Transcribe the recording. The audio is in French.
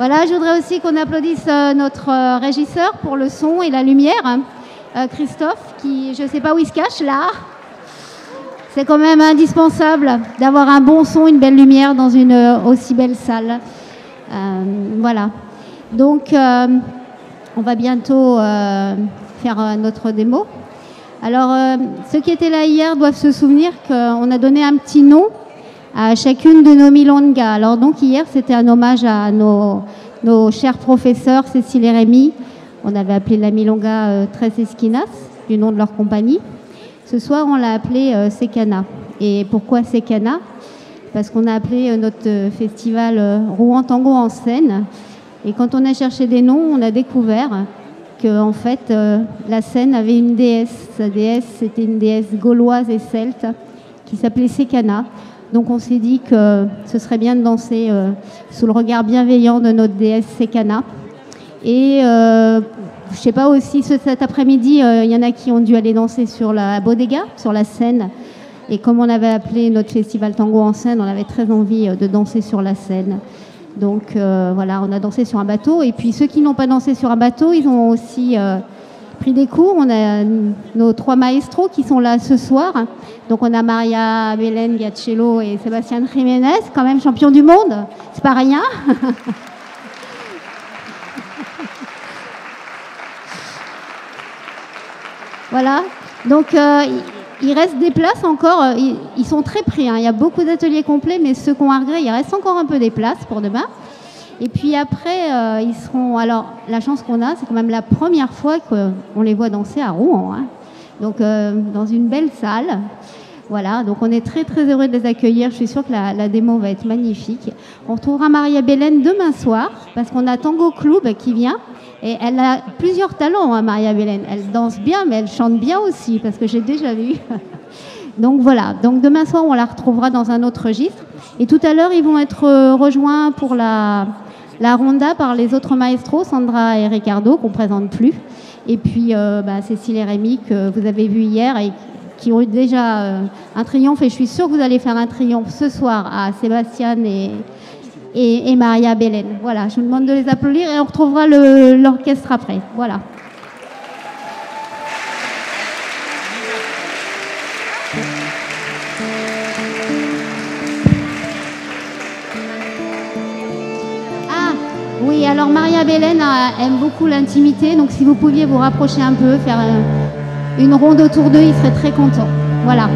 Voilà, je voudrais aussi qu'on applaudisse notre régisseur pour le son et la lumière, Christophe, qui, je ne sais pas où il se cache, là. C'est quand même indispensable d'avoir un bon son, une belle lumière dans une aussi belle salle. Voilà. Donc, on va bientôt faire notre démo. Alors, ceux qui étaient là hier doivent se souvenir qu'on a donné un petit nom à chacune de nos milongas. Alors, donc, hier, c'était un hommage à nos chers professeurs, Cécile et Rémi. On avait appelé la milonga Tres Esquinas, du nom de leur compagnie. Ce soir, on l'a appelé Secana. Et pourquoi Secana? Parce qu'on a appelé notre festival Rouen Tango en scène. Et quand on a cherché des noms, on a découvert que en fait, la scène avait une déesse. Sa déesse, c'était une déesse gauloise et celte qui s'appelait Secana. Donc on s'est dit que ce serait bien de danser sous le regard bienveillant de notre déesse Secana. Et je ne sais pas aussi, cet après-midi, il y en a qui ont dû aller danser sur la bodega, sur la scène. Et comme on avait appelé notre festival Tango en scène, on avait très envie de danser sur la scène. Donc voilà, on a dansé sur un bateau. Et puis ceux qui n'ont pas dansé sur un bateau, ils ont aussi pris des cours. On a nos 3 maestros qui sont là ce soir. Donc on a Maria Belén Giacello et Sébastien Jiménez, quand même champion du monde. C'est pas rien. Voilà. Donc il reste des places encore. Ils sont très pris, hein. Il y a beaucoup d'ateliers complets, mais ceux qui ont à regret, il reste encore un peu des places pour demain. Et puis après, ils seront... Alors, la chance qu'on a, c'est quand même la première fois qu'on les voit danser à Rouen, hein. Donc, dans une belle salle. Voilà, donc on est très très heureux de les accueillir. Je suis sûre que la démo va être magnifique. On retrouvera Maria Belén demain soir, parce qu'on a Tango Club qui vient. Et elle a plusieurs talents, hein, Maria Belén. Elle danse bien, mais elle chante bien aussi, parce que j'ai déjà vu. Donc voilà, donc demain soir, on la retrouvera dans un autre registre. Et tout à l'heure, ils vont être rejoints pour la ronda par les autres maestros, Sandra et Ricardo, qu'on ne présente plus. Et puis Cécile et Rémi, que vous avez vu hier, et qui ont eu déjà un triomphe. Et je suis sûre que vous allez faire un triomphe ce soir à Sébastien et Maria Belén. Voilà, je vous demande de les applaudir et on retrouvera l'orchestre après. Voilà. Ah, oui, alors Maria Belén aime beaucoup l'intimité, donc si vous pouviez vous rapprocher un peu, faire une ronde autour d'eux, il serait très content. Voilà.